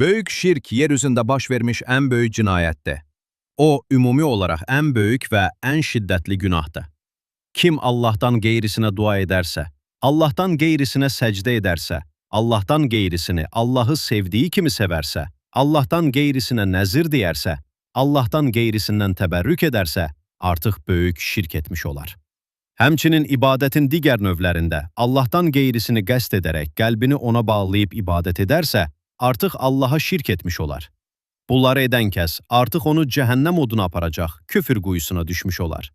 Böyük şirk yeryüzünde baş vermiş en büyük cinayettir. O, ümumi olarak en büyük ve en şiddetli günahtır. Kim Allah'tan geyrisine dua ederse, Allah'tan geyrisine secde ederse, Allah'tan geyrisini Allah'ı sevdiği kimi severse, Allah'tan geyrisine nezir diyerse, Allah'tan geyrisinden teberrük ederse, artık büyük şirk etmiş olar. Həmçinin ibadetin diğer növlərində Allah'tan geyrisini qəsd ederek qəlbini ona bağlayıp ibadet ederse, artıq Allah'a şirk etmiş olar. Bunları eden kəs artıq onu cəhənnəm oduna aparacaq, küfür quyusuna düşmüş olar.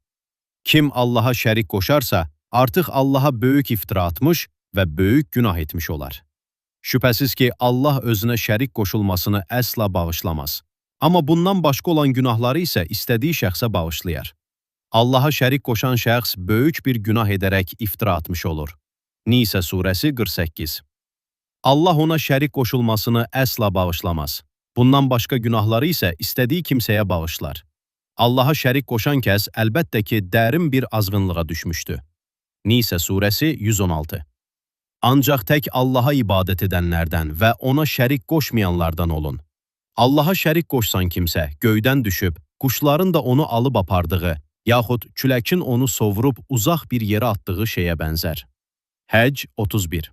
Kim Allah'a şərik qoşarsa, artıq Allah'a böyük iftira atmış və böyük günah etmiş olar. Şübhəsiz ki, Allah özünə şərik qoşulmasını əsla bağışlamaz. Amma bundan başqa olan günahları isə istədiyi şəxsə bağışlayar. Allah'a şərik qoşan şəxs böyük bir günah edərək iftira atmış olur. Nisə surəsi 48. Allah ona şərik qoşulmasını əsla bağışlamaz. Bundan başqa günahları isə istədiyi kimsəyə bağışlar. Allah'a şərik qoşan kəs əlbəttə ki, dərin bir azğınlığa düşmüşdü. Nisə surəsi 116. Ancaq tək Allah'a ibadət edənlərdən və ona şərik qoşmayanlardan olun. Allah'a şərik qoşsan kimsə göydən düşüb, quşların da onu alıb apardığı, yaxud küləkin onu sovurub uzaq bir yerə atdığı şeyə bənzər. Həcc 31.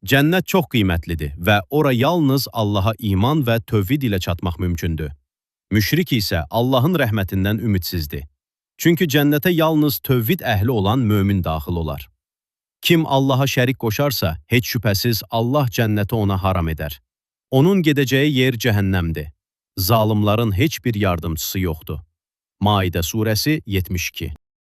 Cənnət çox qiymətlidir və ora yalnız Allah'a iman və tövhid ilə çatmaq mümkündür. Müşrik isə Allahın rəhmətindən ümidsizdir. Çünki cənnətə yalnız tövhid əhli olan mömin daxil olar. Kim Allah'a şərik qoşarsa, heç şübhəsiz Allah cənnəti ona haram edər. Onun gedəcəyi yer cəhənnəmdir. Zalimların heç bir yardımçısı yoxdur. Maidə surəsi 72.